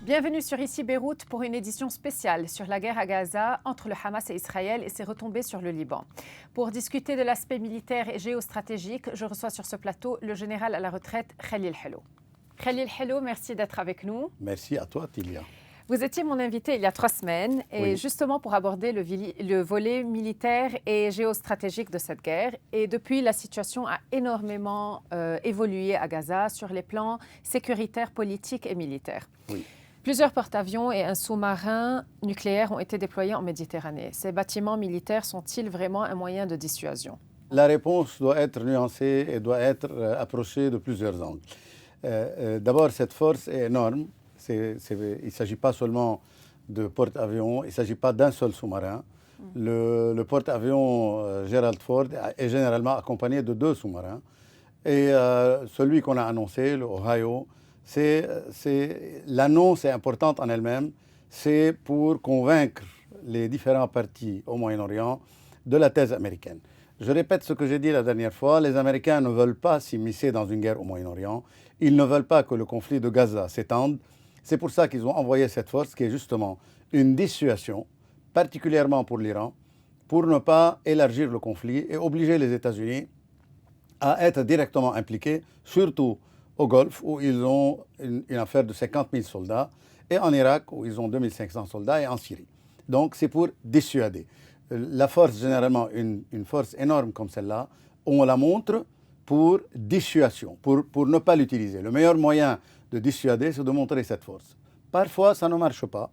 Bienvenue sur Ici Beyrouth pour une édition spéciale sur la guerre à Gaza entre le Hamas et Israël et ses retombées sur le Liban. Pour discuter de l'aspect militaire et géostratégique, je reçois sur ce plateau le général à la retraite Khalil Hello. Khalil Hello, merci d'être avec nous. Merci à toi, Tilia. Vous étiez mon invité il y a 3 semaines et Oui. justement pour aborder le volet militaire et géostratégique de cette guerre. Et depuis, la situation a énormément évolué à Gaza sur les plans sécuritaires, politiques et militaires. Oui. Plusieurs porte-avions et un sous-marin nucléaire ont été déployés en Méditerranée. Ces bâtiments militaires sont-ils vraiment un moyen de dissuasion? La réponse doit être nuancée et doit être approchée de plusieurs angles. D'abord, cette force est énorme. Il ne s'agit pas seulement de porte-avions, il ne s'agit pas d'un seul sous-marin. Le porte-avions Gerald Ford est généralement accompagné de 2 sous-marins. Et celui qu'on a annoncé, le Ohio, l'annonce est importante en elle-même. C'est pour convaincre les différents partis au Moyen-Orient de la thèse américaine. Je répète ce que j'ai dit la dernière fois, les Américains ne veulent pas s'immiscer dans une guerre au Moyen-Orient. Ils ne veulent pas que le conflit de Gaza s'étende. C'est pour ça qu'ils ont envoyé cette force qui est justement une dissuasion, particulièrement pour l'Iran, pour ne pas élargir le conflit et obliger les États-Unis à être directement impliqués, surtout au Golfe, où ils ont une affaire de 50 000 soldats, et en Irak, où ils ont 2 500 soldats, et en Syrie. Donc c'est pour dissuader. La force, généralement, une force énorme comme celle-là, on la montre pour dissuasion, pour ne pas l'utiliser. Le meilleur moyen de dissuader, c'est de montrer cette force. Parfois, ça ne marche pas.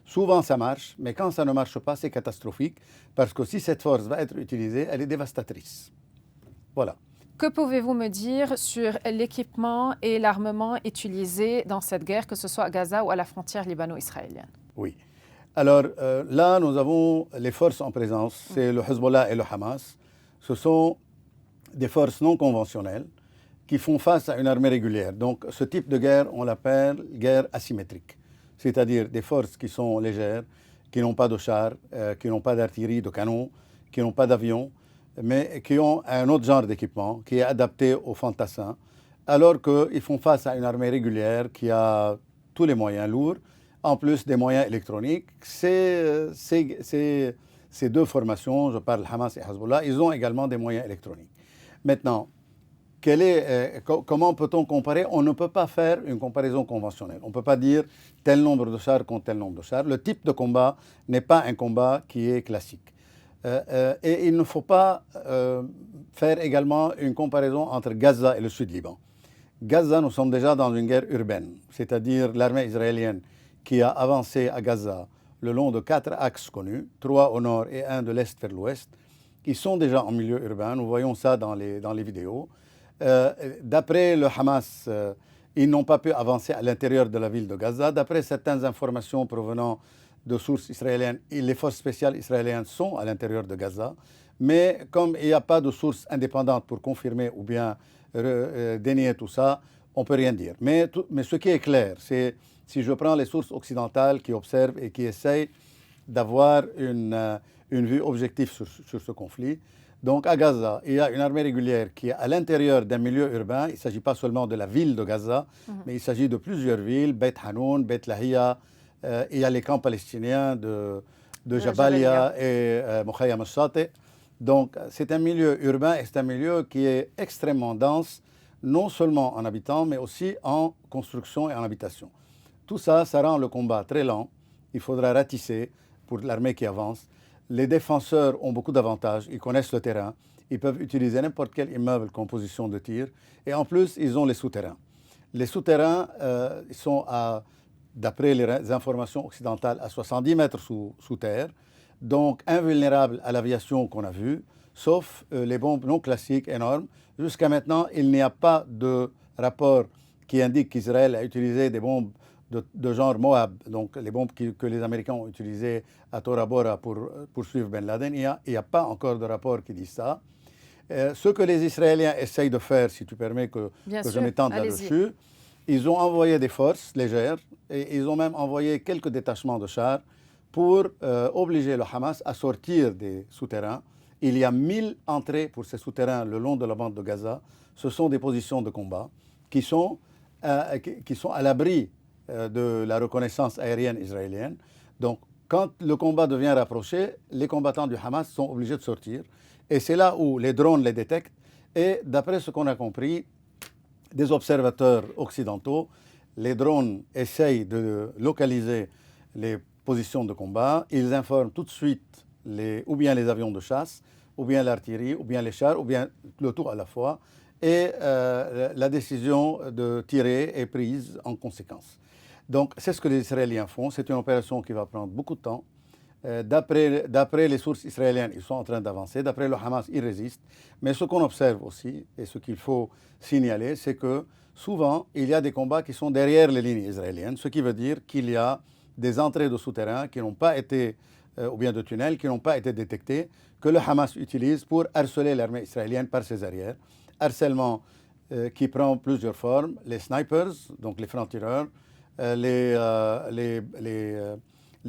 Souvent, ça marche, mais quand ça ne marche pas, c'est catastrophique, parce que si cette force va être utilisée, elle est dévastatrice. Voilà. Que pouvez-vous me dire sur l'équipement et l'armement utilisés dans cette guerre, que ce soit à Gaza ou à la frontière libano-israélienne? Oui. Alors là, nous avons les forces en présence, c'est le Hezbollah et le Hamas. Ce sont des forces non conventionnelles qui font face à une armée régulière. Donc ce type de guerre, on l'appelle guerre asymétrique. C'est-à-dire des forces qui sont légères, qui n'ont pas de chars, qui n'ont pas d'artillerie, de canons, qui n'ont pas d'avions, mais qui ont un autre genre d'équipement qui est adapté aux fantassins, alors qu'ils font face à une armée régulière qui a tous les moyens lourds, en plus des moyens électroniques. Ces 2 formations, je parle Hamas et Hezbollah, ils ont également des moyens électroniques. Maintenant, comment peut-on comparer? On ne peut pas faire une comparaison conventionnelle. On ne peut pas dire tel nombre de chars contre tel nombre de chars. Le type de combat n'est pas un combat qui est classique. Et il ne faut pas faire également une comparaison entre Gaza et le Sud-Liban. Gaza, nous sommes déjà dans une guerre urbaine, c'est-à-dire l'armée israélienne qui a avancé à Gaza le long de 4 axes connus, 3 au nord et 1 de l'est vers l'ouest. Ils sont déjà en milieu urbain, nous voyons ça dans les vidéos. D'après le Hamas, ils n'ont pas pu avancer à l'intérieur de la ville de Gaza. D'après certaines informations provenant de sources israéliennes, les forces spéciales israéliennes sont à l'intérieur de Gaza. Mais comme il n'y a pas de sources indépendantes pour confirmer ou bien dénier tout ça, on ne peut rien dire. Mais ce qui est clair, c'est si je prends les sources occidentales qui observent et qui essayent d'avoir une vue objective sur ce conflit. Donc à Gaza, il y a une armée régulière qui est à l'intérieur d'un milieu urbain. Il ne s'agit pas seulement de la ville de Gaza, mais il s'agit de plusieurs villes, Beit Hanoun, Beit Lahia, il y a les camps palestiniens de Jabalia et Mukhayyam al-Shati. Donc c'est un milieu urbain et c'est un milieu qui est extrêmement dense, non seulement en habitants, mais aussi en construction et en habitation. Tout ça, ça rend le combat très lent. Il faudra ratisser pour l'armée qui avance. Les défenseurs ont beaucoup d'avantages. Ils connaissent le terrain. Ils peuvent utiliser n'importe quel immeuble comme position de tir. Et en plus, ils ont les souterrains. Les souterrains sont, d'après les informations occidentales, à 70 mètres sous terre. Donc invulnérables à l'aviation qu'on a vue, sauf les bombes non classiques énormes. Jusqu'à maintenant, il n'y a pas de rapport qui indique qu'Israël a utilisé des bombes de genre Moab, donc les bombes que les Américains ont utilisées à Tora Bora pour poursuivre Ben Laden. Il n'y a pas encore de rapport qui dit ça. Ce que les Israéliens essayent de faire, si tu permets que je m'étende là-dessus, ils ont envoyé des forces légères et ils ont même envoyé quelques détachements de chars pour obliger le Hamas à sortir des souterrains. Il y a 1000 entrées pour ces souterrains le long de la bande de Gaza. Ce sont des positions de combat qui sont à l'abri de la reconnaissance aérienne israélienne. Donc, quand le combat devient rapproché, les combattants du Hamas sont obligés de sortir. Et c'est là où les drones les détectent. Et d'après ce qu'on a compris, des observateurs occidentaux, les drones essayent de localiser les positions de combat. Ils informent tout de suite ou bien les avions de chasse, ou bien l'artillerie, ou bien les chars, ou bien le tout à la fois. Et la décision de tirer est prise en conséquence. Donc, c'est ce que les Israéliens font. C'est une opération qui va prendre beaucoup de temps. D'après les sources israéliennes, ils sont en train d'avancer. D'après le Hamas, ils résistent. Mais ce qu'on observe aussi, et ce qu'il faut signaler, c'est que souvent, il y a des combats qui sont derrière les lignes israéliennes, ce qui veut dire qu'il y a des entrées de souterrains qui n'ont pas été, ou bien de tunnels, qui n'ont pas été détectés, que le Hamas utilise pour harceler l'armée israélienne par ses arrières. Harcèlement qui prend plusieurs formes. Les snipers, donc les francs-tireurs, les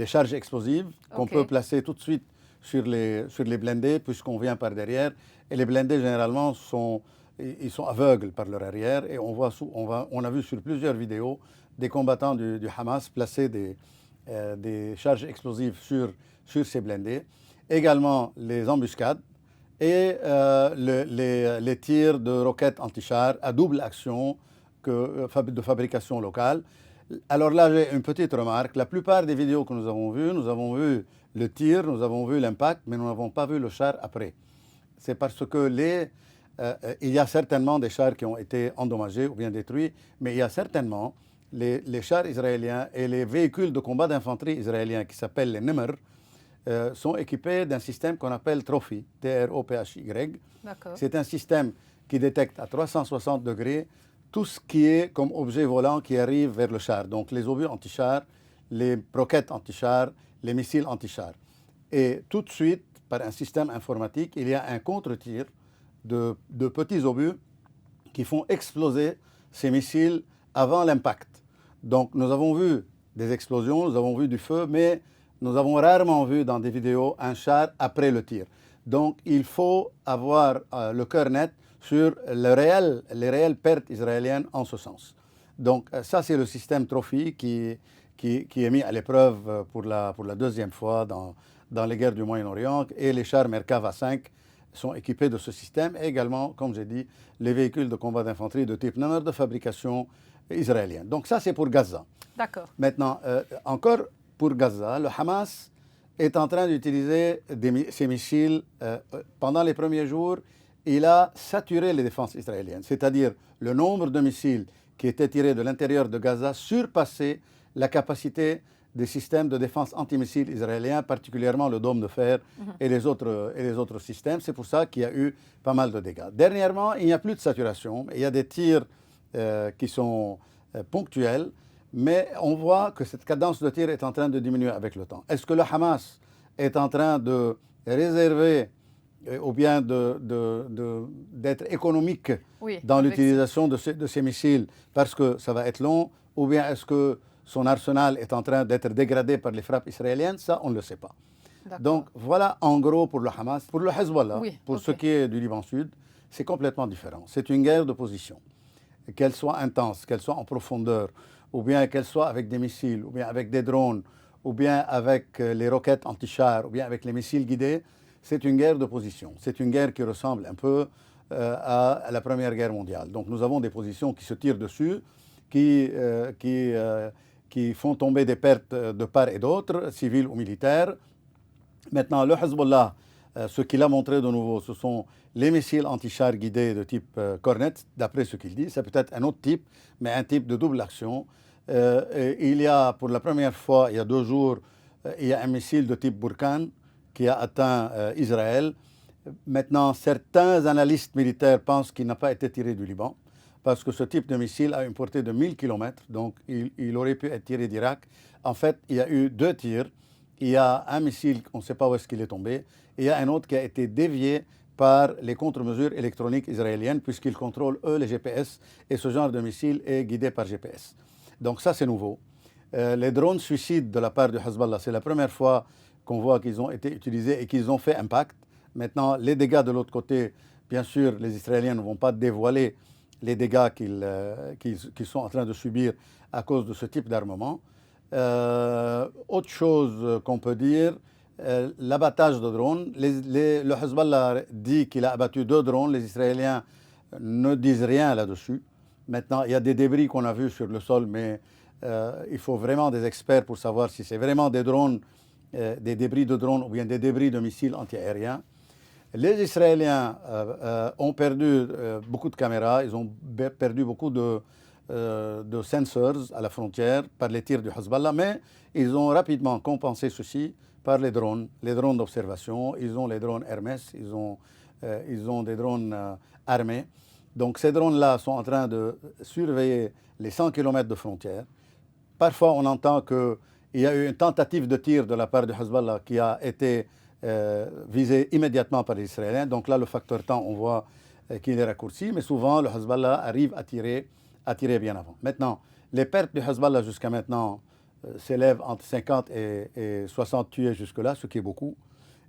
charges explosives qu'on peut placer tout de suite sur les blindés puisqu'on vient par derrière. Et les blindés, généralement, ils sont aveugles par leur arrière. Et on a vu sur plusieurs vidéos des combattants du Hamas placer des charges explosives sur ces blindés. Également les embuscades et les tirs de roquettes anti-chars à double action de fabrication locale. Alors là, j'ai une petite remarque. La plupart des vidéos que nous avons vu le tir, nous avons vu l'impact, mais nous n'avons pas vu le char après. C'est parce que il y a certainement des chars qui ont été endommagés ou bien détruits, mais il y a certainement les chars israéliens et les véhicules de combat d'infanterie israéliens qui s'appellent les Nimr sont équipés d'un système qu'on appelle Trophy, T-R-O-P-H-Y. C'est un système qui détecte à 360 degrés tout ce qui est comme objet volant qui arrive vers le char. Donc les obus anti-chars, les roquettes anti-chars, les missiles anti-chars. Et tout de suite, par un système informatique, il y a un contre-tir de petits obus qui font exploser ces missiles avant l'impact. Donc nous avons vu des explosions, nous avons vu du feu, mais nous avons rarement vu dans des vidéos un char après le tir. Donc il faut avoir le cœur net sur les réelles pertes israéliennes en ce sens. Donc ça, c'est le système Trophy qui est mis à l'épreuve pour la deuxième fois dans les guerres du Moyen-Orient. Et les chars Merkava 5 sont équipés de ce système. Et également, comme j'ai dit, les véhicules de combat d'infanterie de type Nimr de fabrication israélienne. Donc ça, c'est pour Gaza. D'accord. Maintenant, encore pour Gaza, le Hamas est en train d'utiliser ces missiles. Pendant les premiers jours, il a saturé les défenses israéliennes, c'est-à-dire le nombre de missiles qui étaient tirés de l'intérieur de Gaza surpassait la capacité des systèmes de défense antimissiles israéliens, particulièrement le dôme de fer et les autres systèmes. C'est pour ça qu'il y a eu pas mal de dégâts. Dernièrement, il n'y a plus de saturation. Il y a des tirs qui sont ponctuels, mais on voit que cette cadence de tir est en train de diminuer avec le temps. Est-ce que le Hamas est en train de réserver ou bien d'être économique dans l'utilisation de ces missiles parce que ça va être long, ou bien est-ce que son arsenal est en train d'être dégradé par les frappes israéliennes? Ça, on ne le sait pas. Donc voilà en gros pour le Hamas. Pour le Hezbollah, pour ce qui est du Liban Sud, c'est complètement différent. C'est une guerre de position. Qu'elle soit intense, qu'elle soit en profondeur, ou bien qu'elle soit avec des missiles, ou bien avec des drones, ou bien avec les roquettes anti-chars, ou bien avec les missiles guidés, c'est une guerre de position. C'est une guerre qui ressemble un peu à la Première Guerre mondiale. Donc nous avons des positions qui se tirent dessus, qui font tomber des pertes de part et d'autre, civiles ou militaires. Maintenant, le Hezbollah, ce qu'il a montré de nouveau, ce sont les missiles anti-chars guidés de type Cornet, d'après ce qu'il dit. C'est peut-être un autre type, mais un type de double action. Il y a, pour la première fois, il y a 2 jours, il y a un missile de type Burkan qui a atteint Israël. Maintenant, certains analystes militaires pensent qu'il n'a pas été tiré du Liban, parce que ce type de missile a une portée de 1000 km, donc il aurait pu être tiré d'Irak. En fait, il y a eu 2 tirs. Il y a un missile, on ne sait pas où est-ce qu'il est tombé, et il y a un autre qui a été dévié par les contre-mesures électroniques israéliennes, puisqu'ils contrôlent, eux, les GPS, et ce genre de missile est guidé par GPS. Donc ça, c'est nouveau. Les drones suicides de la part du Hezbollah, c'est la première fois qu'on voit qu'ils ont été utilisés et qu'ils ont fait impact. Maintenant, les dégâts de l'autre côté, bien sûr, les Israéliens ne vont pas dévoiler les dégâts qu'ils sont en train de subir à cause de ce type d'armement. Autre chose qu'on peut dire, l'abattage de drones. Le Hezbollah dit qu'il a abattu 2 drones. Les Israéliens ne disent rien là-dessus. Maintenant, il y a des débris qu'on a vus sur le sol, mais il faut vraiment des experts pour savoir si c'est vraiment des drones, des débris de drones ou bien des débris de missiles antiaériens. Les Israéliens ont perdu beaucoup de caméras, ils ont perdu beaucoup de sensors à la frontière par les tirs du Hezbollah, mais ils ont rapidement compensé ceci par les drones d'observation. Ils ont les drones Hermes, ils ont des drones armés. Donc ces drones-là sont en train de surveiller les 100 km de frontière. Parfois, on entend qu'il y a eu une tentative de tir de la part du Hezbollah qui a été visée immédiatement par les Israéliens. Donc là, le facteur temps, on voit qu'il est raccourci, mais souvent, le Hezbollah arrive à tirer bien avant. Maintenant, les pertes du Hezbollah jusqu'à maintenant s'élèvent entre 50 et 60 tués jusque-là, ce qui est beaucoup.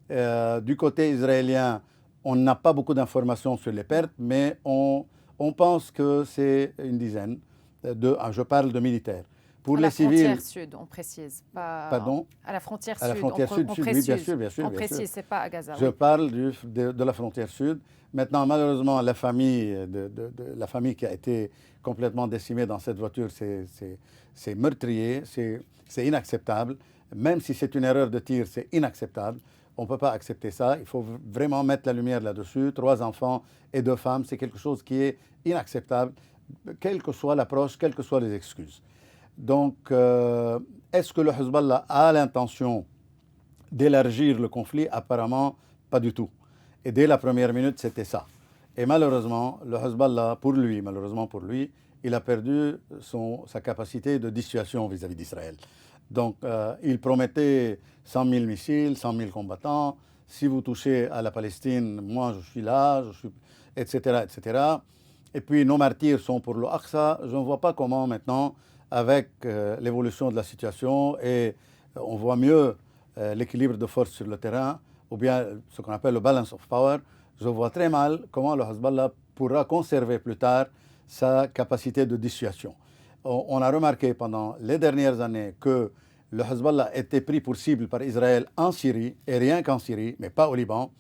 Du côté israélien, on n'a pas beaucoup d'informations sur les pertes, mais on pense que c'est une dizaine. Je parle de militaires. Pour les civils. À la frontière sud, on précise. Pas... Pardon? À la frontière sud. À la frontière sud, oui, bien sûr. On précise, c'est pas à Gaza. Je parle de la frontière sud. Maintenant, malheureusement, la famille qui a été complètement décimée dans cette voiture, c'est meurtrier, c'est inacceptable. Même si c'est une erreur de tir, c'est inacceptable. On ne peut pas accepter ça. Il faut vraiment mettre la lumière là-dessus. 3 enfants et 2 femmes, c'est quelque chose qui est inacceptable, quelle que soit l'approche, quelles que soient les excuses. Donc, est-ce que le Hezbollah a l'intention d'élargir le conflit? Apparemment, pas du tout. Et dès la première minute, c'était ça. Et malheureusement, le Hezbollah, malheureusement pour lui, il a perdu sa capacité de dissuasion vis-à-vis d'Israël. Donc, il promettait 100 000 missiles, 100 000 combattants. Si vous touchez à la Palestine, moi je suis là, etc., etc. Et puis, nos martyrs sont pour l'Aqsa. Je ne vois pas comment maintenant, avec l'évolution de la situation, et on voit mieux l'équilibre de force sur le terrain, ou bien ce qu'on appelle le balance of power, je vois très mal comment le Hezbollah pourra conserver plus tard sa capacité de dissuasion. On a remarqué pendant les dernières années que le Hezbollah était pris pour cible par Israël en Syrie, et rien qu'en Syrie, mais pas au Liban,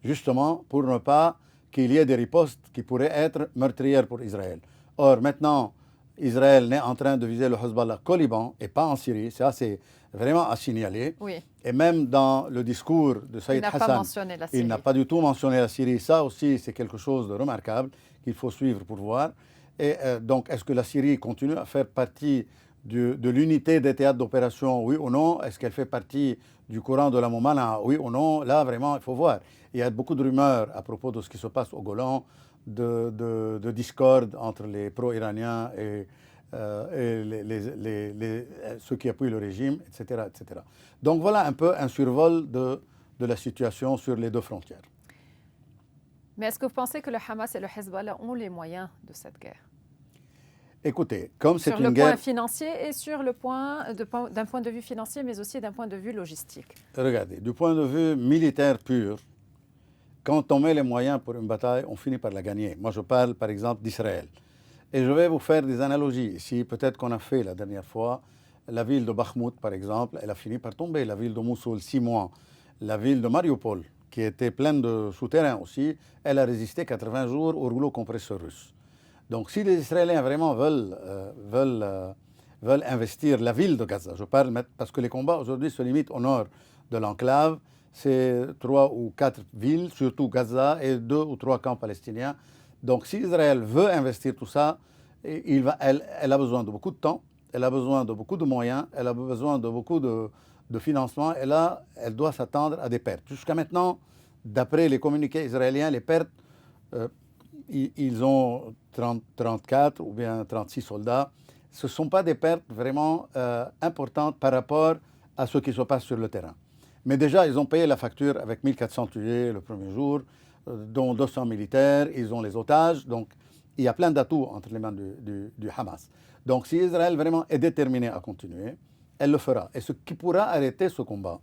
justement pour ne pas qu'il y ait des ripostes qui pourraient être meurtrières pour Israël. Or, maintenant, Israël n'est en train de viser le Hezbollah qu'au Liban et pas en Syrie. Ça, c'est vraiment à signaler. Oui. Et même dans le discours de Saïd Hassan, il n'a pas du tout mentionné la Syrie. Ça aussi, c'est quelque chose de remarquable qu'il faut suivre pour voir. Et donc, est-ce que la Syrie continue à faire partie de l'unité des théâtres d'opération, oui ou non? Est-ce qu'elle fait partie du courant de la Moumana, oui ou non? Là, vraiment, il faut voir. Il y a beaucoup de rumeurs à propos de ce qui se passe au Golan, de discorde entre les pro-iraniens et ceux qui appuient le régime, etc., etc. Donc voilà un peu un survol de la situation sur les 2 frontières. Mais est-ce que vous pensez que le Hamas et le Hezbollah ont les moyens de cette guerre? Écoutez, comme c'est une guerre... Sur le point financier et sur le point d'un point de vue financier, mais aussi d'un point de vue logistique. Regardez, du point de vue militaire pur, quand on met les moyens pour une bataille, on finit par la gagner. Moi, je parle par exemple d'Israël. Et je vais vous faire des analogies ici. Peut-être qu'on a fait la dernière fois. La ville de Bakhmout, par exemple, elle a fini par tomber. La ville de Mossoul, 6 mois. La ville de Mariupol, qui était pleine de souterrains aussi, elle a résisté 80 jours au rouleau compresseur russe. Donc, si les Israéliens vraiment veulent investir la ville de Gaza, je parle parce que les combats aujourd'hui se limitent au nord de l'enclave, c'est 3 ou 4 villes, surtout Gaza, et 2 ou 3 camps palestiniens. Donc, si Israël veut investir tout ça, elle a besoin de beaucoup de temps, elle a besoin de beaucoup de moyens, elle a besoin de beaucoup de financement, et là, elle doit s'attendre à des pertes. Jusqu'à maintenant, d'après les communiqués israéliens, les pertes, ils ont 34 ou bien 36 soldats. Ce ne sont pas des pertes vraiment importantes par rapport à ce qui se passe sur le terrain. Mais déjà, ils ont payé la facture avec 1400 tués le premier jour, dont 200 militaires, ils ont les otages. Donc, il y a plein d'atouts entre les mains du Hamas. Donc, si Israël vraiment est déterminé à continuer, elle le fera. Et ce qui pourra arrêter ce combat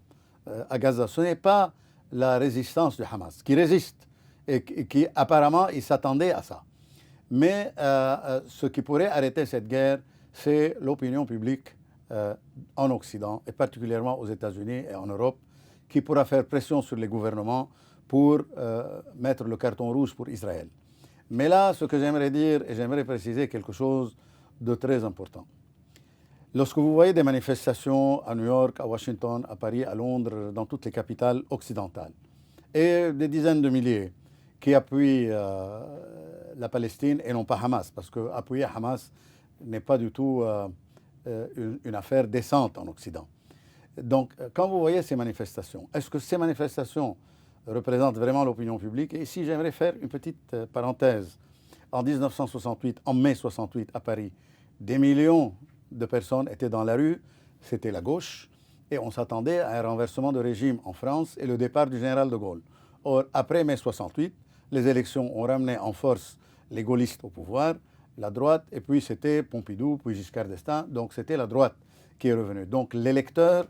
à Gaza, ce n'est pas la résistance du Hamas, qui résiste et qui apparemment, il s'attendait à ça. Mais ce qui pourrait arrêter cette guerre, c'est l'opinion publique en Occident, et particulièrement aux États-Unis et en Europe, qui pourra faire pression sur les gouvernements pour mettre le carton rouge pour Israël. Mais là, ce que j'aimerais dire, et j'aimerais préciser quelque chose de très important. Lorsque vous voyez des manifestations à New York, à Washington, à Paris, à Londres, dans toutes les capitales occidentales, et des dizaines de milliers qui appuient la Palestine et non pas Hamas, parce qu'appuyer Hamas n'est pas du tout une affaire décente en Occident. Donc, quand vous voyez ces manifestations, est-ce que ces manifestations représentent vraiment l'opinion publique? Et ici, j'aimerais faire une petite parenthèse. En 1968, en mai 68, à Paris, des millions de personnes étaient dans la rue, c'était la gauche, et on s'attendait à un renversement de régime en France et le départ du général de Gaulle. Or, après mai 68, les élections ont ramené en force les gaullistes au pouvoir, la droite, et puis c'était Pompidou, puis Giscard d'Estaing, donc c'était la droite qui est revenue. Donc l'électeur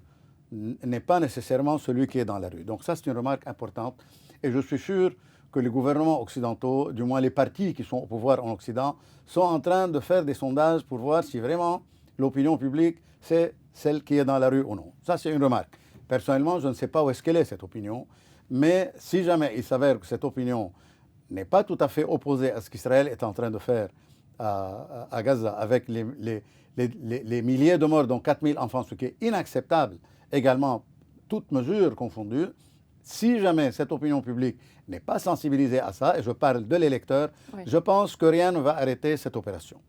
n'est pas nécessairement celui qui est dans la rue. Donc ça, c'est une remarque importante, et je suis sûr que les gouvernements occidentaux, du moins les partis qui sont au pouvoir en Occident, sont en train de faire des sondages pour voir si vraiment l'opinion publique, c'est celle qui est dans la rue ou non. Ça, c'est une remarque. Personnellement, je ne sais pas où est-ce qu'elle est, cette opinion, mais si jamais il s'avère que cette opinion n'est pas tout à fait opposée à ce qu'Israël est en train de faire à Gaza, avec les milliers de morts, dont 4000 enfants, ce qui est inacceptable, également, toutes mesures confondues, si jamais cette opinion publique n'est pas sensibilisée à ça, et je parle de l'électeur, oui, je pense que rien ne va arrêter cette opération.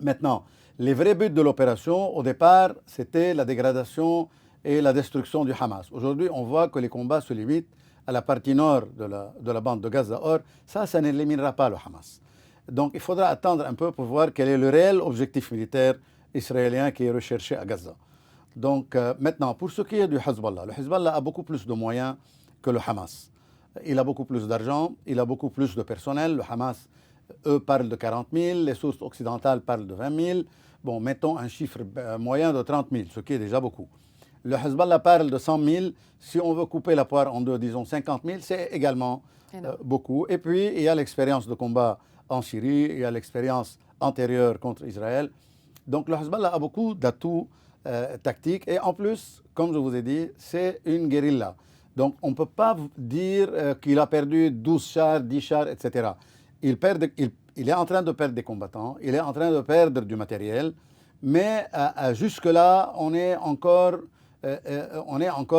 Maintenant, les vrais buts de l'opération, au départ, c'était la dégradation et la destruction du Hamas. Aujourd'hui, on voit que les combats se limitent à la partie nord de la bande de Gaza. Or, ça n'éliminera pas le Hamas. Donc, il faudra attendre un peu pour voir quel est le réel objectif militaire israélien qui est recherché à Gaza. Donc, maintenant, pour ce qui est du Hezbollah, le Hezbollah a beaucoup plus de moyens que le Hamas. Il a beaucoup plus d'argent, il a beaucoup plus de personnel. Le Hamas, eux, parlent de 40 000, les sources occidentales parlent de 20 000. Bon, mettons un chiffre moyen de 30 000, ce qui est déjà beaucoup. Le Hezbollah parle de 100 000. Si on veut couper la poire en deux, disons 50 000, c'est également beaucoup. Et puis, il y a l'expérience de combat en Syrie, il y a l'expérience antérieure contre Israël. Donc, le Hezbollah a beaucoup d'atouts tactiques. Et en plus, comme je vous ai dit, c'est une guérilla. Donc, on ne peut pas dire qu'il a perdu 12 chars, 10 chars, etc. Il est en train de perdre des combattants, il est en train de perdre du matériel, mais jusque-là, on est encore,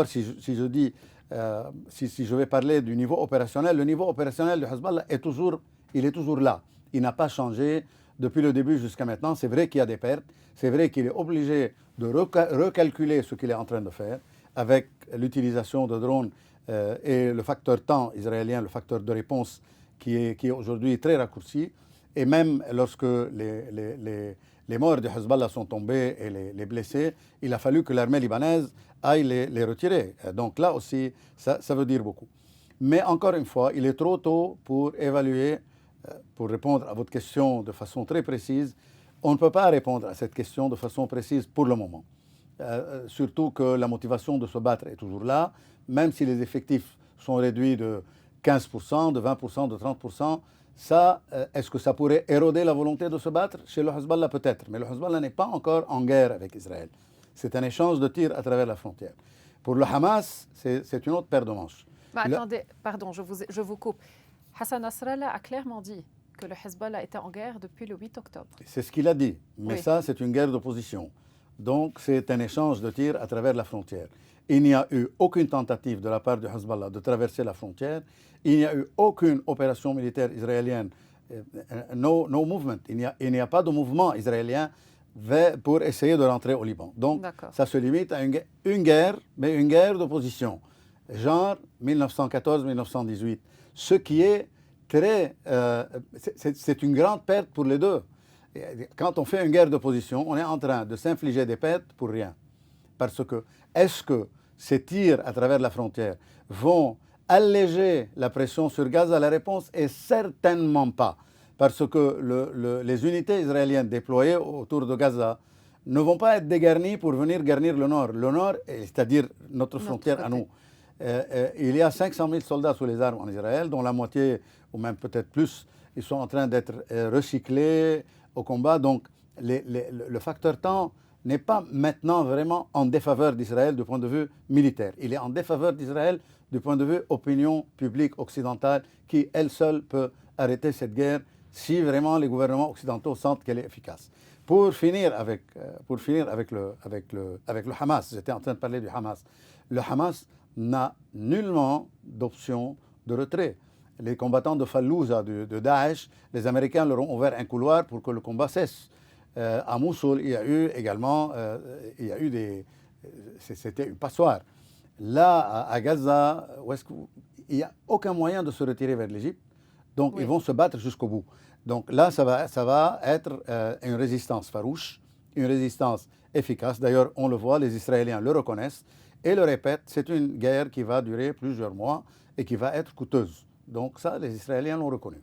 si je vais parler du niveau opérationnel, le niveau opérationnel du Hezbollah est toujours là. Il n'a pas changé depuis le début jusqu'à maintenant. C'est vrai qu'il y a des pertes, c'est vrai qu'il est obligé de recalculer ce qu'il est en train de faire avec l'utilisation de drones et le facteur temps israélien, le facteur de réponse qui est aujourd'hui très raccourci. Et même lorsque les morts du Hezbollah sont tombés et les blessés, il a fallu que l'armée libanaise aille les retirer. Donc là aussi, ça veut dire beaucoup. Mais encore une fois, il est trop tôt pour évaluer, pour répondre à votre question de façon très précise. On ne peut pas répondre à cette question de façon précise pour le moment. Surtout que la motivation de se battre est toujours là, même si les effectifs sont réduits de 15%, de 20%, de 30%. Ça, est-ce que ça pourrait éroder la volonté de se battre? Chez le Hezbollah, peut-être. Mais le Hezbollah n'est pas encore en guerre avec Israël. C'est un échange de tirs à travers la frontière. Pour le Hamas, c'est une autre paire de manches. Attendez, pardon, je vous coupe. Hassan Nasrallah a clairement dit que le Hezbollah était en guerre depuis le 8 octobre. C'est ce qu'il a dit. Mais oui, ça, c'est une guerre d'opposition. Donc, c'est un échange de tirs à travers la frontière. Il n'y a eu aucune tentative de la part du Hezbollah de traverser la frontière. Il n'y a eu aucune opération militaire israélienne, no movement. Il n'y a pas de mouvement israélien pour essayer de rentrer au Liban. Donc, ça se limite à une guerre, mais une guerre d'opposition, genre 1914-1918. Ce qui est c'est une grande perte pour les deux. Quand on fait une guerre d'opposition, on est en train de s'infliger des pertes pour rien. Parce que, est-ce que ces tirs à travers la frontière vont alléger la pression sur Gaza? La réponse est certainement pas. Parce que les unités israéliennes déployées autour de Gaza ne vont pas être dégarnies pour venir garnir le nord. Le nord, c'est-à-dire notre frontière à nous. Il y a 500 000 soldats sous les armes en Israël, dont la moitié ou même peut-être plus, ils sont en train d'être recyclés au combat. Donc le facteur temps n'est pas maintenant vraiment en défaveur d'Israël du point de vue militaire. Il est en défaveur d'Israël du point de vue opinion publique occidentale qui, elle seule, peut arrêter cette guerre si vraiment les gouvernements occidentaux sentent qu'elle est efficace. Pour finir avec le Hamas, j'étais en train de parler du Hamas. Le Hamas n'a nullement d'option de retrait. Les combattants de Fallujah, de Daesh, les Américains leur ont ouvert un couloir pour que le combat cesse. À Mossoul, il y a eu également, c'était une passoire. Là, à Gaza, il n'y a aucun moyen de se retirer vers l'Égypte. Donc, oui, ils vont se battre jusqu'au bout. Donc là, ça va être une résistance farouche, une résistance efficace. D'ailleurs, on le voit, les Israéliens le reconnaissent et le répètent. C'est une guerre qui va durer plusieurs mois et qui va être coûteuse. Donc ça, les Israéliens l'ont reconnu.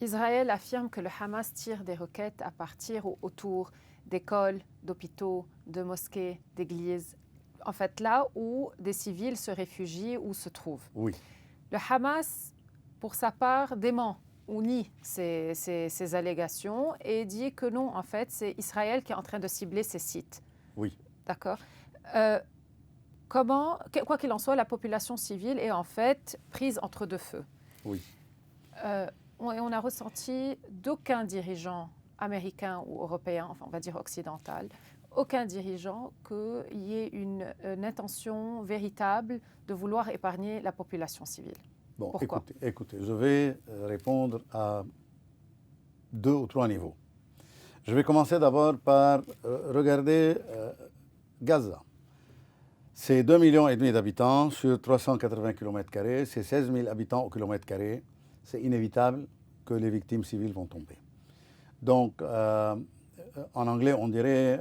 Israël affirme que le Hamas tire des roquettes à partir ou autour d'écoles, d'hôpitaux, de mosquées, d'églises. En fait, là où des civils se réfugient ou se trouvent. Oui. Le Hamas, pour sa part, dément ou nie ces allégations et dit que non, en fait, c'est Israël qui est en train de cibler ces sites. Oui. D'accord. Quoi qu'il en soit, la population civile est en fait prise entre deux feux. Oui. On a ressenti d'aucun dirigeant américain ou européen, enfin on va dire occidental, aucun dirigeant qu'il y ait une intention véritable de vouloir épargner la population civile. Bon, pourquoi? Écoutez, je vais répondre à 2 ou 3 niveaux. Je vais commencer d'abord par regarder Gaza. C'est 2,5 millions d'habitants sur 380 km², c'est 16 000 habitants au kilomètre carré. C'est inévitable que les victimes civiles vont tomber. Donc, en anglais, on dirait,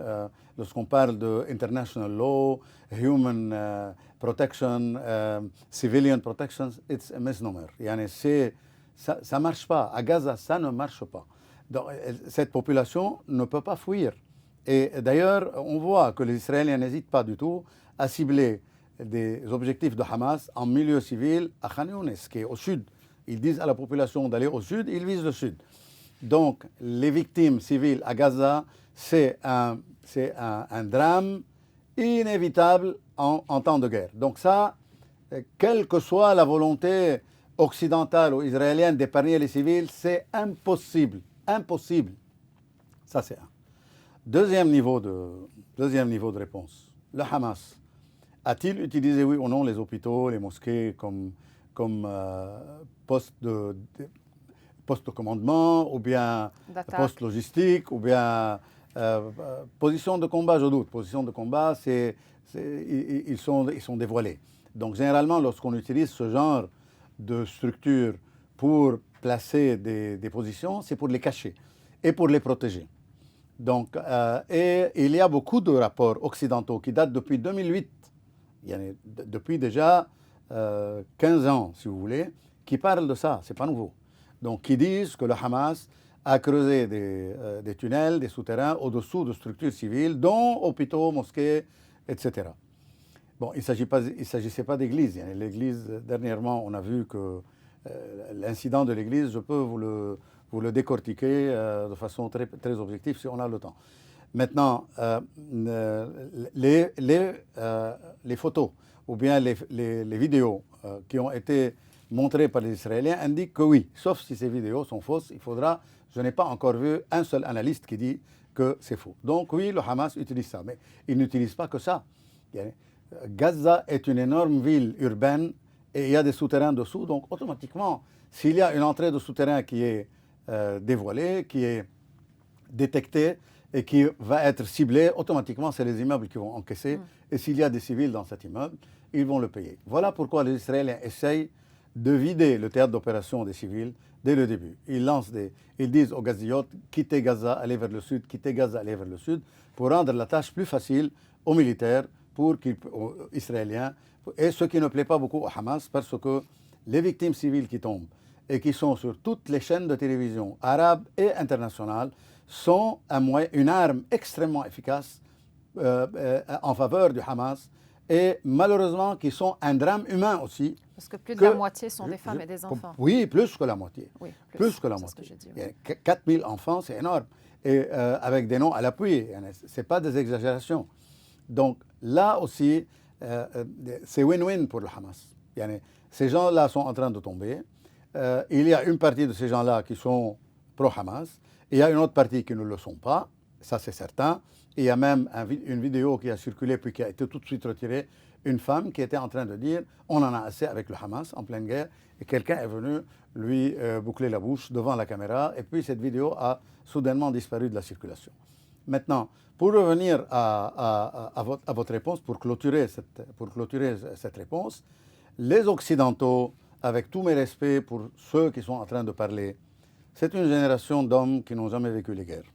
lorsqu'on parle de international law, human protection, civilian protection, it's a misnomer. Ça ne marche pas. À Gaza, ça ne marche pas. Donc, cette population ne peut pas fuir. Et d'ailleurs, on voit que les Israéliens n'hésitent pas du tout à cibler des objectifs de Hamas en milieu civil à Khan Younes, qui est au sud. Ils disent à la population d'aller au sud, ils visent le sud. Donc, les victimes civiles à Gaza, c'est un drame inévitable en temps de guerre. Donc ça, quelle que soit la volonté occidentale ou israélienne d'épargner les civils, c'est impossible. Impossible. Ça, c'est un. Deuxième niveau de réponse. Le Hamas a-t-il utilisé, oui ou non, les hôpitaux, les mosquées comme poste de commandement, ou bien poste logistique, ou bien position de combat, je doute. Position de combat, ils sont dévoilés. Donc, généralement, lorsqu'on utilise ce genre de structure pour placer des positions, c'est pour les cacher et pour les protéger. Donc, et il y a beaucoup de rapports occidentaux qui datent depuis 2008, depuis déjà 15 ans, si vous voulez, qui parlent de ça, c'est pas nouveau. Donc, qui disent que le Hamas a creusé des tunnels, des souterrains au-dessous de structures civiles, dont hôpitaux, mosquées, etc. Bon, il ne s'agissait pas d'église. L'église, dernièrement, on a vu que l'incident de l'église, je peux vous le décortiquer de façon très, très objective si on a le temps. Maintenant, les photos ou bien les vidéos qui ont été montrées par les Israéliens indiquent que oui, sauf si ces vidéos sont fausses, je n'ai pas encore vu un seul analyste qui dit que c'est faux. Donc oui, le Hamas utilise ça, mais il n'utilise pas que ça. Gaza est une énorme ville urbaine et il y a des souterrains dessous, donc automatiquement, s'il y a une entrée de souterrain qui est dévoilée, qui est détectée et qui va être ciblée, automatiquement, c'est les immeubles qui vont encaisser. Et s'il y a des civils dans cet immeuble, ils vont le payer. Voilà pourquoi les Israéliens essayent de vider le théâtre d'opération des civils dès le début. Ils disent aux Gaziotes, quittez Gaza, allez vers le sud, quittez Gaza, allez vers le sud, pour rendre la tâche plus facile aux militaires, aux Israéliens, et ce qui ne plaît pas beaucoup au Hamas, parce que les victimes civiles qui tombent et qui sont sur toutes les chaînes de télévision arabes et internationales sont une arme extrêmement efficace en faveur du Hamas et malheureusement qui sont un drame humain aussi. Parce que plus de la moitié sont des femmes et des enfants. Oui, plus que la moitié. Oui, plus que la moitié. Ce que j'ai dit, Il y a 4000 enfants, c'est énorme. Et avec des noms à l'appui, ce n'est pas des exagérations. Donc là aussi, c'est win-win pour le Hamas. Ces gens-là sont en train de tomber. Il y a une partie de ces gens-là qui sont pro-Hamas. Il y a une autre partie qui ne le sont pas. Ça, c'est certain. Il y a même une vidéo qui a circulé puis qui a été tout de suite retirée. Une femme qui était en train de dire « on en a assez avec le Hamas en pleine guerre ». Et quelqu'un est venu lui boucler la bouche devant la caméra. Et puis cette vidéo a soudainement disparu de la circulation. Maintenant, pour revenir à votre réponse, pour clôturer cette réponse, les Occidentaux, avec tous mes respects pour ceux qui sont en train de parler, c'est une génération d'hommes qui n'ont jamais vécu les guerres.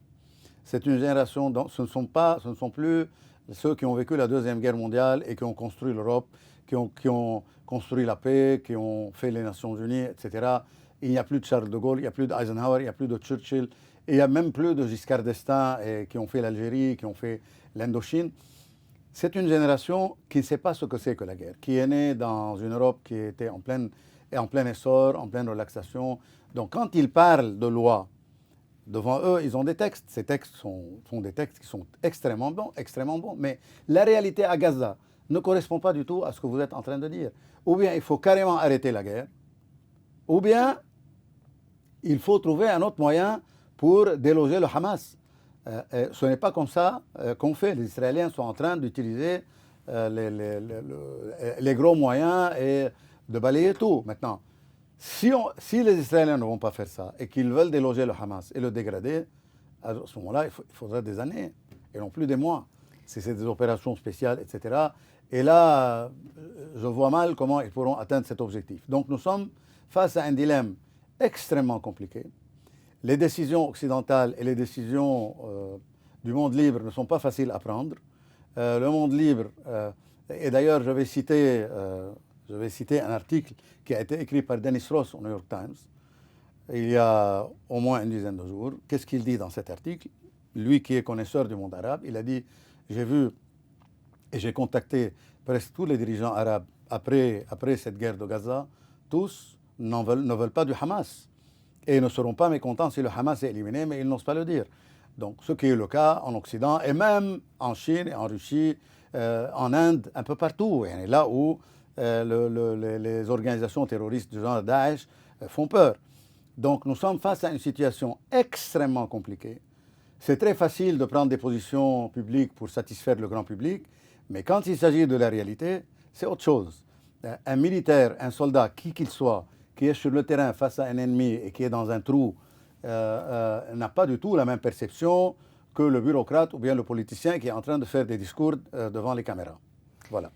C'est une génération dont ce ne sont plus ceux qui ont vécu la Deuxième Guerre mondiale et qui ont construit l'Europe, qui ont construit la paix, qui ont fait les Nations Unies, etc. Il n'y a plus de Charles de Gaulle, il n'y a plus d'Eisenhower, il n'y a plus de Churchill, et il n'y a même plus de Giscard d'Estaing qui ont fait l'Algérie, qui ont fait l'Indochine. C'est une génération qui ne sait pas ce que c'est que la guerre, qui est née dans une Europe qui était en plein essor, en pleine relaxation. Donc quand ils parlent de loi, devant eux, ils ont des textes. Ces textes sont des textes qui sont extrêmement bons. Mais la réalité à Gaza ne correspond pas du tout à ce que vous êtes en train de dire. Ou bien il faut carrément arrêter la guerre, ou bien il faut trouver un autre moyen pour déloger le Hamas. Ce n'est pas comme ça qu'on fait. Les Israéliens sont en train d'utiliser les gros moyens et de balayer tout. Maintenant, si les Israéliens ne vont pas faire ça et qu'ils veulent déloger le Hamas et le dégrader, à ce moment-là, il faudra des années et non plus des mois. Si c'est des opérations spéciales, etc. Et là, je vois mal comment ils pourront atteindre cet objectif. Donc nous sommes face à un dilemme extrêmement compliqué. Les décisions occidentales et les décisions du monde libre ne sont pas faciles à prendre. Le monde libre, et d'ailleurs je vais citer un article qui a été écrit par Dennis Ross au New York Times il y a au moins une dizaine de jours. Qu'est-ce qu'il dit dans cet article? Lui qui est connaisseur du monde arabe, il a dit « J'ai vu et j'ai contacté presque tous les dirigeants arabes après cette guerre de Gaza. Tous ne veulent pas du Hamas et ne seront pas mécontents si le Hamas est éliminé, mais ils n'osent pas le dire. » Donc ce qui est le cas en Occident et même en Chine et en Russie, en Inde, un peu partout. Et là où les organisations terroristes du genre Daesh font peur. Donc nous sommes face à une situation extrêmement compliquée. C'est très facile de prendre des positions publiques pour satisfaire le grand public, mais quand il s'agit de la réalité, c'est autre chose. Un militaire, un soldat, qui qu'il soit, qui est sur le terrain face à un ennemi et qui est dans un trou, n'a pas du tout la même perception que le bureaucrate ou bien le politicien qui est en train de faire des discours devant les caméras. Voilà.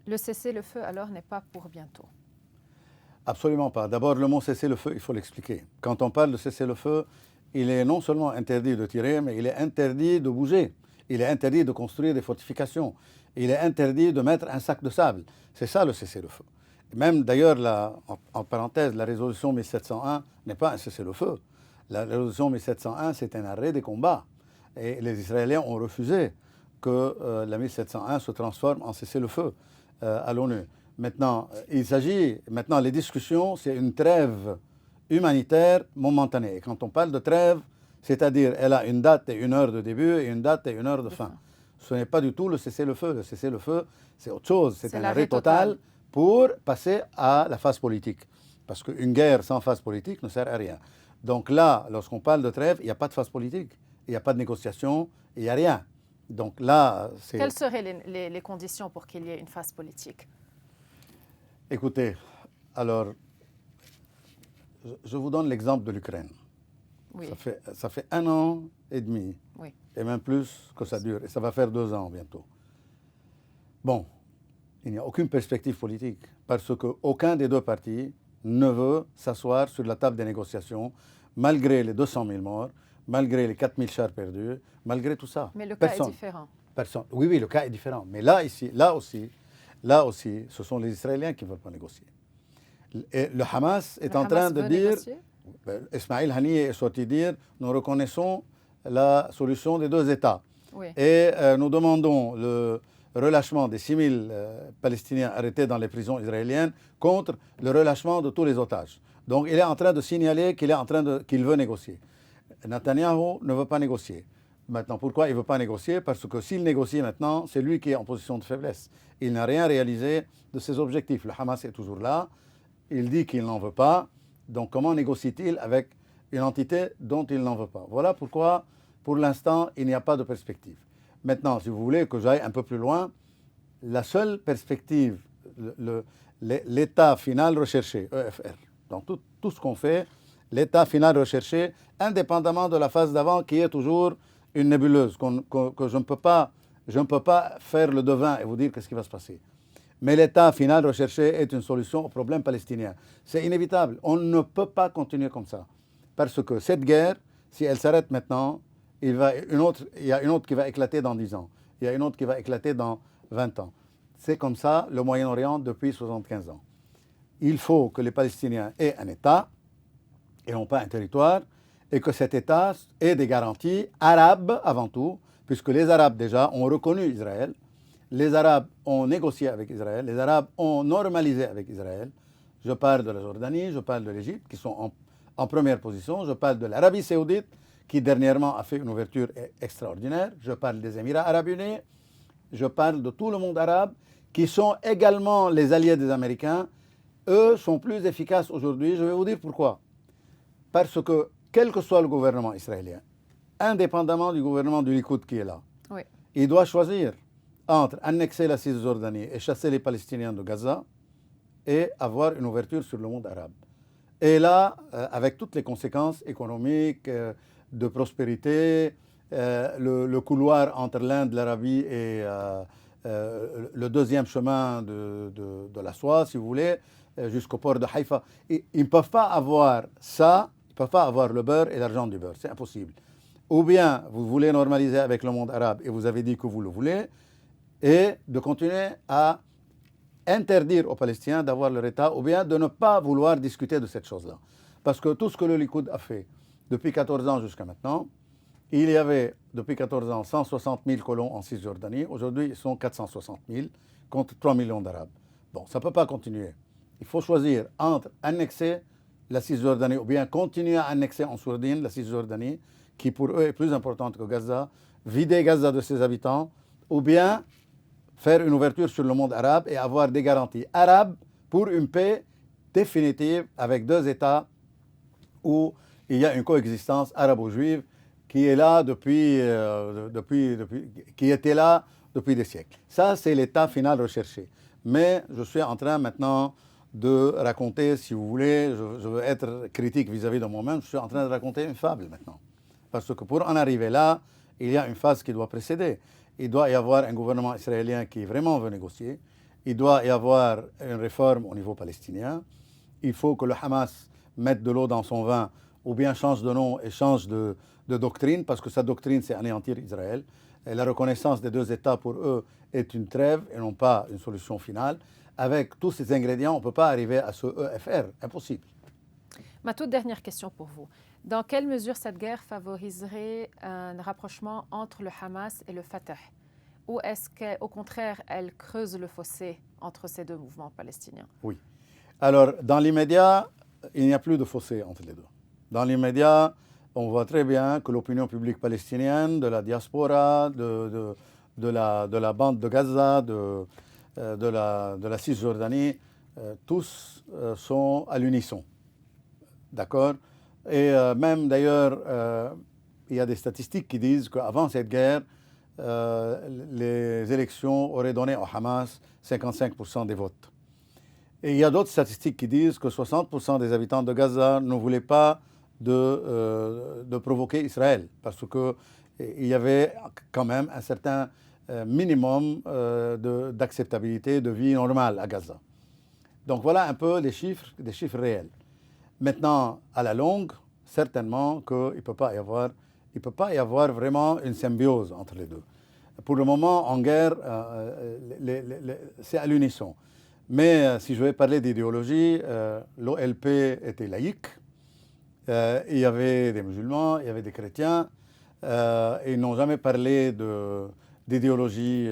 Le cessez-le-feu, alors, n'est pas pour bientôt? Absolument pas. D'abord, le mot cessez-le-feu, il faut l'expliquer. Quand on parle de cessez-le-feu, il est non seulement interdit de tirer, mais il est interdit de bouger. Il est interdit de construire des fortifications. Il est interdit de mettre un sac de sable. C'est ça le cessez-le-feu. Même d'ailleurs, en parenthèse, la résolution 1701 n'est pas un cessez-le-feu. La résolution 1701, c'est un arrêt des combats. Et les Israéliens ont refusé que la 1701 se transforme en cessez-le-feu à l'ONU. Maintenant, les discussions, c'est une trêve humanitaire momentanée. Et quand on parle de trêve, c'est-à-dire elle a une date et une heure de début et une date et une heure de fin. Ce n'est pas du tout le cessez-le-feu. Le cessez-le-feu, c'est autre chose. C'est un arrêt total pour passer à la phase politique. Parce qu'une guerre sans phase politique ne sert à rien. Donc là, lorsqu'on parle de trêve, il n'y a pas de phase politique, il n'y a pas de négociation, il n'y a rien. Donc là, c'est... Quelles seraient les conditions pour qu'il y ait une phase politique? Écoutez, alors, je vous donne l'exemple de l'Ukraine. Oui. Ça fait 1 an et demi, oui. Et même plus que ça dure, et ça va faire 2 ans bientôt. Bon, il n'y a aucune perspective politique, parce qu'aucun des deux partis ne veut s'asseoir sur la table des négociations, malgré les 200 000 morts, malgré les 4 000 chars perdus, malgré tout ça. Mais le cas est différent. Oui, le cas est différent. Mais là aussi, ce sont les Israéliens qui ne veulent pas négocier. Et le Hamas est en train de dire... Ismail Haniyeh est sorti dire « Nous reconnaissons la solution des 2 États. Oui. Et nous demandons relâchement des 6000 Palestiniens arrêtés dans les prisons israéliennes contre le relâchement de tous les otages. Donc il est en train de signaler qu'il veut négocier. Netanyahou ne veut pas négocier. Maintenant, pourquoi il ne veut pas négocier? Parce que s'il négocie maintenant, c'est lui qui est en position de faiblesse. Il n'a rien réalisé de ses objectifs. Le Hamas est toujours là. Il dit qu'il n'en veut pas. Donc comment négocie-t-il avec une entité dont il n'en veut pas? Voilà pourquoi, pour l'instant, il n'y a pas de perspective. Maintenant, si vous voulez que j'aille un peu plus loin, la seule perspective, l'état final recherché, EFR, donc tout ce qu'on fait, l'état final recherché, indépendamment de la phase d'avant qui est toujours une nébuleuse, que je ne peux pas faire le devin et vous dire qu'est-ce qui va se passer. Mais l'état final recherché est une solution au problème palestinien. C'est inévitable. On ne peut pas continuer comme ça. Parce que cette guerre, si elle s'arrête maintenant, il y a une autre qui va éclater dans 10 ans. Il y a une autre qui va éclater dans 20 ans. C'est comme ça le Moyen-Orient depuis 75 ans. Il faut que les Palestiniens aient un État et non pas un territoire, et que cet État ait des garanties arabes avant tout, puisque les Arabes déjà ont reconnu Israël, les Arabes ont négocié avec Israël, les Arabes ont normalisé avec Israël. Je parle de la Jordanie, je parle de l'Égypte, qui sont en première position, je parle de l'Arabie saoudite, qui dernièrement a fait une ouverture extraordinaire, je parle des Émirats arabes unis, je parle de tout le monde arabe, qui sont également les alliés des Américains. Eux sont plus efficaces aujourd'hui, je vais vous dire pourquoi. Parce que, quel que soit le gouvernement israélien, indépendamment du gouvernement du Likoud qui est là, Oui. il doit choisir entre annexer la Cisjordanie et chasser les Palestiniens de Gaza et avoir une ouverture sur le monde arabe. Et là, avec toutes les conséquences économiques, de prospérité, le couloir entre l'Inde, l'Arabie et le deuxième chemin de la soie, si vous voulez, jusqu'au port de Haïfa. Ils ne peuvent pas avoir ça, ils ne peuvent pas avoir le beurre et l'argent du beurre, c'est impossible. Ou bien vous voulez normaliser avec le monde arabe et vous avez dit que vous le voulez, et de continuer à interdire aux Palestiniens d'avoir leur État, ou bien de ne pas vouloir discuter de cette chose-là. Parce que tout ce que le Likoud a fait depuis 14 ans jusqu'à maintenant, il y avait depuis 14 ans 160 000 colons en Cisjordanie, aujourd'hui ils sont 460 000 contre 3 millions d'Arabes. Bon, ça ne peut pas continuer. Il faut choisir entre annexer la Cisjordanie ou bien continuer à annexer en sourdine la Cisjordanie, qui pour eux est plus importante que Gaza, vider Gaza de ses habitants, ou bien faire une ouverture sur le monde arabe et avoir des garanties arabes pour une paix définitive avec deux États où il y a une coexistence arabo-juive qui est là qui était là depuis des siècles. Ça, c'est l'état final recherché. Mais je suis en train maintenant de raconter, si vous voulez, je veux être critique vis-à-vis de moi-même, je suis en train de raconter une fable maintenant. Parce que pour en arriver là, il y a une phase qui doit précéder. Il doit y avoir un gouvernement israélien qui vraiment veut négocier. Il doit y avoir une réforme au niveau palestinien. Il faut que le Hamas mette de l'eau dans son vin ou bien change de nom et change de doctrine, parce que sa doctrine, c'est anéantir Israël. Et la reconnaissance des deux États, pour eux, est une trêve et non pas une solution finale. Avec tous ces ingrédients, on ne peut pas arriver à ce EFR. Impossible. Ma toute dernière question pour vous. Dans quelle mesure cette guerre favoriserait un rapprochement entre le Hamas et le Fatah? Ou est-ce qu'au contraire, elle creuse le fossé entre ces deux mouvements palestiniens? Oui. Alors, dans l'immédiat, il n'y a plus de fossé entre les deux. Dans l'immédiat, on voit très bien que l'opinion publique palestinienne, de la diaspora, de la bande de Gaza, de la Cisjordanie, tous sont à l'unisson. D'accord? Et même d'ailleurs, il y a des statistiques qui disent qu'avant cette guerre, les élections auraient donné au Hamas 55% des votes. Et il y a d'autres statistiques qui disent que 60% des habitants de Gaza ne voulaient pas de provoquer Israël, parce qu'il y avait quand même un certain minimum d'acceptabilité de vie normale à Gaza. Donc voilà un peu des chiffres réels. Maintenant, à la longue, certainement qu'il ne peut pas y avoir vraiment une symbiose entre les deux. Pour le moment, en guerre, c'est à l'unisson. Mais si je vais parler d'idéologie, l'OLP était laïque, il y avait des musulmans, il y avait des chrétiens, et ils n'ont jamais parlé d'idéologie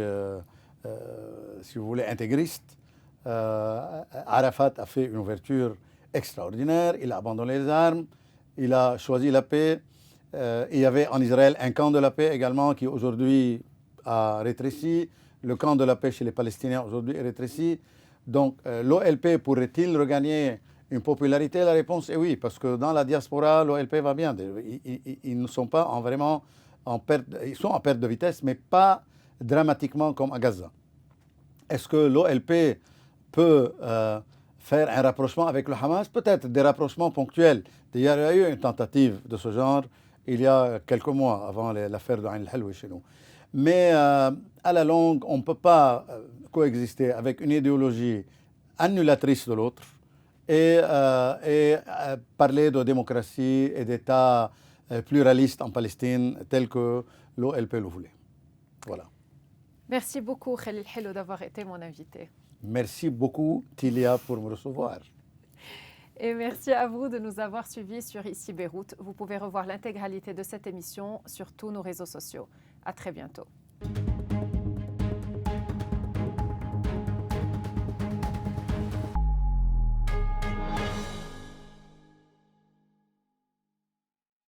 si vous voulez, intégriste. Arafat a fait une ouverture extraordinaire, il a abandonné les armes, il a choisi la paix. Il y avait en Israël un camp de la paix également qui aujourd'hui a rétréci. Le camp de la paix chez les Palestiniens aujourd'hui est rétréci. Donc l'OLP pourrait-il regagner une popularité? La réponse est oui, parce que dans la diaspora, l'OLP va bien. Ils ne sont pas vraiment en perte, ils sont en perte de vitesse, mais pas dramatiquement comme à Gaza. Est-ce que l'OLP peut faire un rapprochement avec le Hamas? Peut-être des rapprochements ponctuels. Il y a eu une tentative de ce genre il y a quelques mois avant l'affaire de Ain al-Helwi chez nous. Mais à la longue, on ne peut pas coexister avec une idéologie annulatrice de l'autre et parler de démocratie et d'État pluraliste en Palestine tel que l'OLP le voulait. Voilà. Merci beaucoup, Khalil Hello, d'avoir été mon invité. Merci beaucoup, Tilia, pour me recevoir. Et merci à vous de nous avoir suivis sur Ici Beyrouth. Vous pouvez revoir l'intégralité de cette émission sur tous nos réseaux sociaux. À très bientôt.